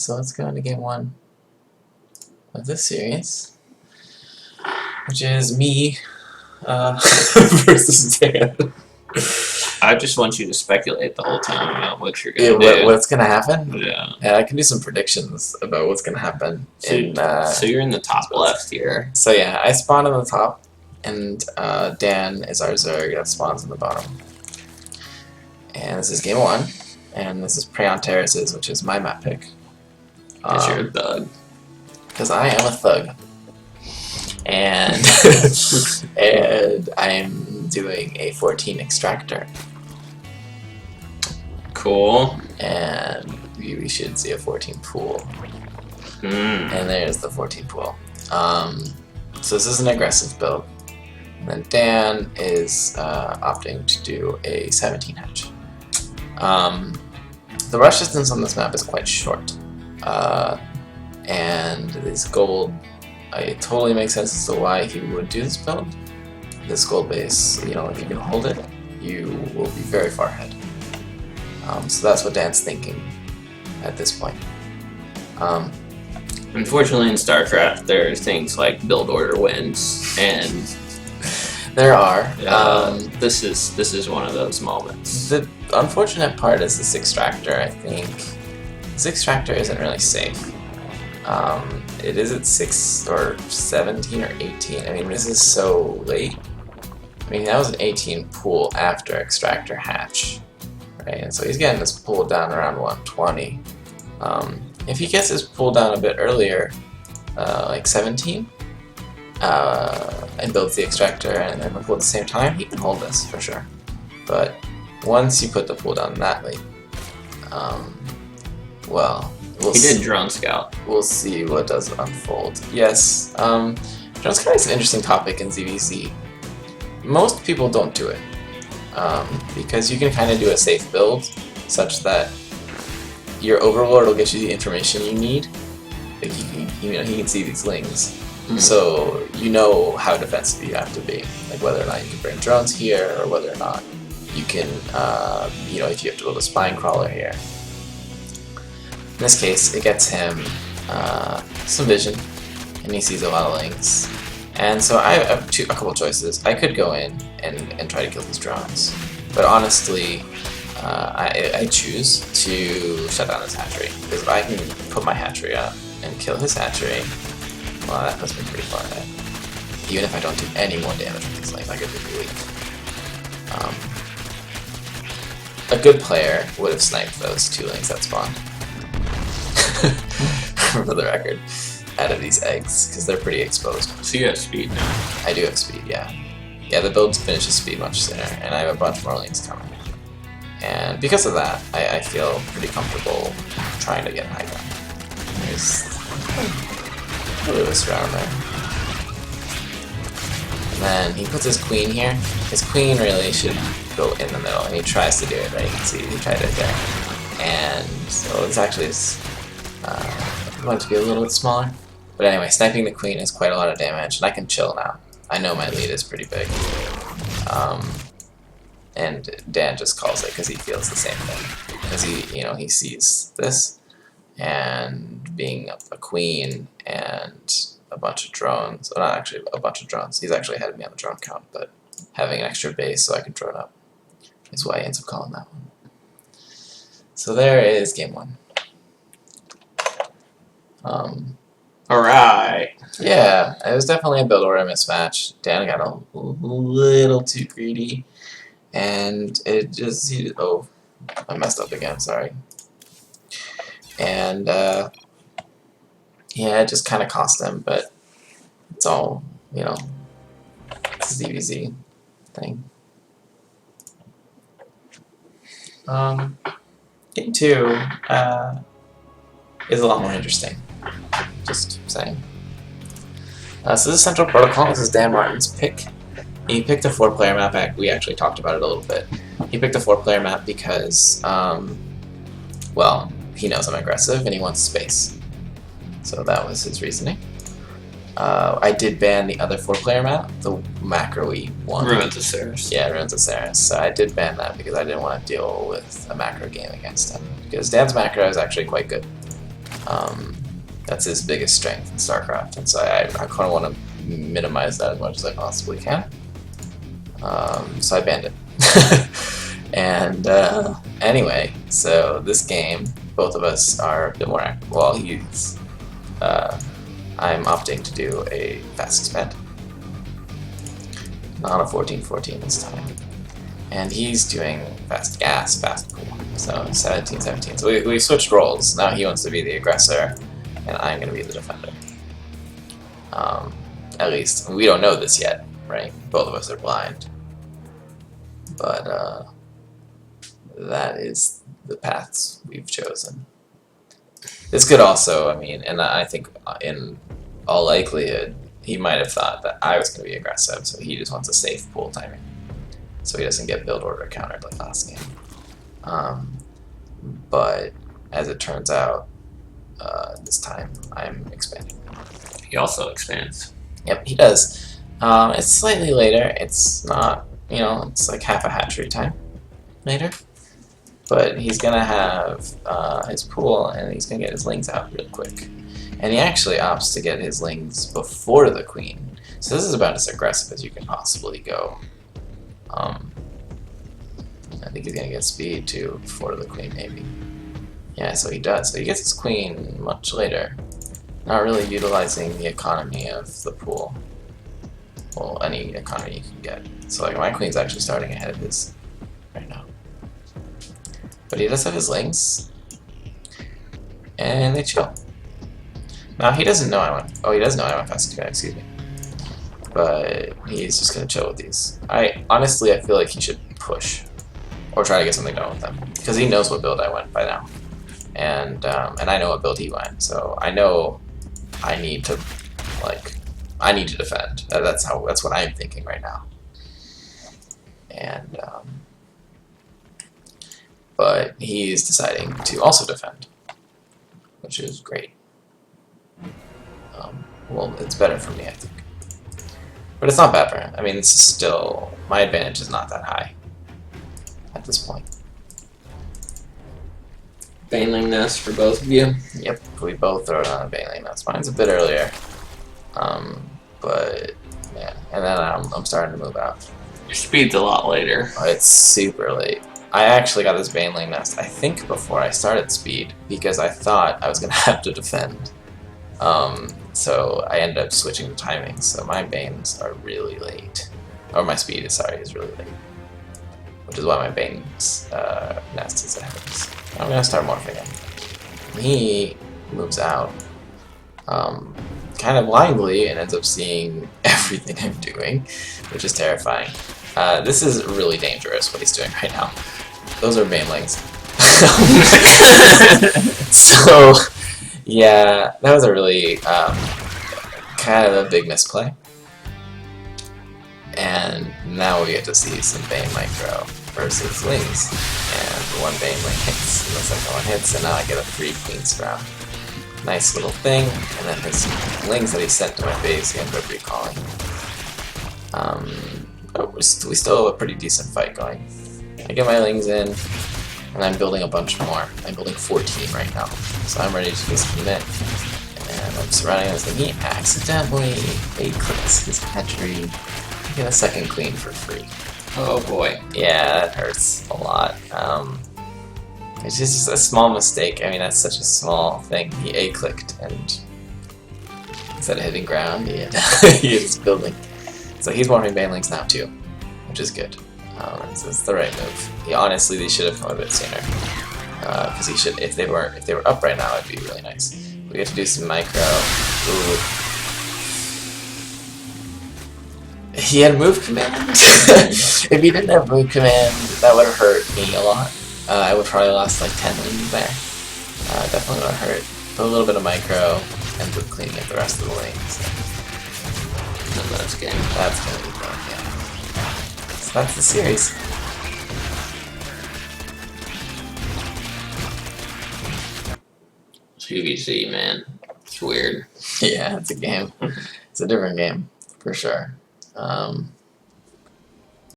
So let's go into game one of this series, which is me versus Dan. I just want you to speculate the whole time about what you're going to do. What's going to happen? Yeah. And I can do some predictions about what's going to happen. So you're in the top left here. So yeah, I spawn on the top, and Dan is our Zerg that spawns in the bottom. And this is game one, and this is Prey on Terraces, which is my map pick. Because you're a thug. Because I am a thug. And and I'm doing a 14 extractor. Cool. And we should see a 14 pool. Mm. And there's the 14 pool. So this is an aggressive build. And then Dan is opting to do a 17 hatch. The rush distance on this map is quite short. And this gold, it totally makes sense as to why he would do this build. This gold base, you know, if you can hold it, you will be very far ahead. So that's what Dan's thinking at this point. Unfortunately, in Starcraft, there are things like build order wins, and there are. This is one of those moments. The unfortunate part is this extractor. I think this extractor isn't really safe. It is at 6 or 17 or 18. I mean, this is so late. I mean, that was an 18 pool after extractor hatch, right? And so he's getting this pool down around 120. If he gets his pool down a bit earlier, like 17, and builds the extractor and then the pool at the same time, he can hold this for sure. But once you put the pool down that late, well, he did drone scout. We'll see what does unfold. Yes, drone scout is an interesting topic in ZVZ. Most people don't do it because you can kind of do a safe build such that your overlord will get you the information you need. Like he can see these lings, so you know how defensive you have to be. Like whether or not you can bring drones here, or whether or not you can, if you have to build a spine crawler here. In this case, it gets him some vision, and he sees a lot of lings. And so I have a couple choices. I could go in and try to kill these drones, but honestly, I choose to shut down his hatchery, because if I can put my hatchery up and kill his hatchery, well, that puts me pretty far ahead. Even if I don't do any more damage with these lings, I could be weak. A good player would have sniped those 2 lings that spawned. For the record, out of these eggs, because they're pretty exposed. So you have speed now. I do have speed, yeah. Yeah, the build finishes speed much sooner, and I have a bunch more lanes coming. And because of that, I feel pretty comfortable trying to get high ground. There's a little bit around there. And then he puts his queen here. His queen really should go in the middle, and he tries to do it, right? You can see he tried it there. And so it's actually going to be a little bit smaller. But anyway, sniping the queen is quite a lot of damage, and I can chill now. I know my lead is pretty big. And Dan just calls it because he feels the same thing. Because he sees this, and being a queen and a bunch of drones, well, not actually a bunch of drones, he's actually ahead of me on the drone count, but having an extra base so I can drone up is why he ends up calling that one. So there is game one. Alright. Yeah, it was definitely a build order mismatch. Dan got a little too greedy, and it just, I messed up again, sorry. And, yeah, it just kind of cost him, but it's all, it's a ZVZ thing. Game 2 is a lot more interesting. Just saying. So this is Central Protocol. This is Dan Martin's pick. He picked a 4-player map. We actually talked about it a little bit. He picked a 4-player map because, well, he knows I'm aggressive and he wants space. So that was his reasoning. I did ban the other 4-player map, the macro-y one. Ruins of Ceres. Yeah, Ruins of Ceres. So I did ban that because I didn't want to deal with a macro game against him. Because Dan's macro is actually quite good. That's his biggest strength in Starcraft, and so I kind of want to minimize that as much as I possibly can. So I banned it. And anyway, so this game, both of us are a bit more active. Well, I'm opting to do a fast expand, not a 14-14 this time. And he's doing fast gas, fast pool. So 17-17. So we switched roles. Now he wants to be the aggressor, and I'm going to be the defender. At least, we don't know this yet, right? Both of us are blind. But that is the paths we've chosen. This could also, I mean, and I think in all likelihood, he might have thought that I was going to be aggressive, so he just wants a safe pool timing, so he doesn't get build order countered like last game. But as it turns out, this time I'm expanding. He also expands. Yep, he does. It's slightly later. It's not, it's like half a hatchery time later. But he's gonna have his pool, and he's gonna get his lings out real quick. And he actually opts to get his lings before the queen. So this is about as aggressive as you can possibly go. I think he's gonna get speed too before the queen, maybe. Yeah, so he does. So he gets his queen much later. Not really utilizing the economy of the pool. Well, any economy you can get. So like my queen's actually starting ahead of his right now. But he does have his lings. And they chill. Now he doesn't know I went. Oh, he does know I went fast expand, excuse me. But he's just gonna chill with these. Honestly I feel like he should push. Or try to get something done with them. Because he knows what build I went by now. And I know what build he went, so I know I need to defend. That's what I'm thinking right now. And but he's deciding to also defend, which is great. Well, it's better for me, I think. But it's not bad for him. I mean, this is still, my advantage is not that high at this point. Baneling Nest for both of you? Yep, we both throw it on a Baneling Nest. Mine's a bit earlier. But yeah, and then I'm starting to move out. Your speed's a lot later. It's super late. I actually got this Baneling Nest, I think, before I started speed, because I thought I was going to have to defend. So I ended up switching the timings, so my Banes are really late. Or my speed, is really late. Which is why my Bane's nest is ahead of us. I'm going to start morphing him. He moves out kind of blindly and ends up seeing everything I'm doing, which is terrifying. This is really dangerous what he's doing right now. Those are Banelings. So, yeah, that was a really kind of a big misplay. And now we get to see some Bane Micro versus Lings. And one Baneling hits, and the second one hits, and now I get a 3 Queen Sprout. Nice little thing, and then his Lings that he sent to my base, he ended up recalling. But we still have a pretty decent fight going. I get my Lings in, and I'm building a bunch more. I'm building 14 right now, so I'm ready to just commit. And I'm surrounding this thing. He accidentally clicks his hatchery. I get a second queen for free. Oh boy. Yeah, that hurts a lot. It's just a small mistake. I mean, that's such a small thing. He A-clicked, and instead of hitting ground, he is building. So he's morphing Banelings now too, which is good. It's the right move. Honestly, they should have come a bit sooner. Because he should, if they were up right now, it'd be really nice. We get to do some micro. Ooh. He had move command. If he didn't have move command, that would have hurt me a lot. I would probably lost like 10 lings there. Definitely would have hurt. Put a little bit of micro, ends up cleaning up the rest of the lings. And that's game. That's gonna be fun, yeah. So that's the series. QVC, man. It's weird. Yeah, it's a game. It's a different game, for sure.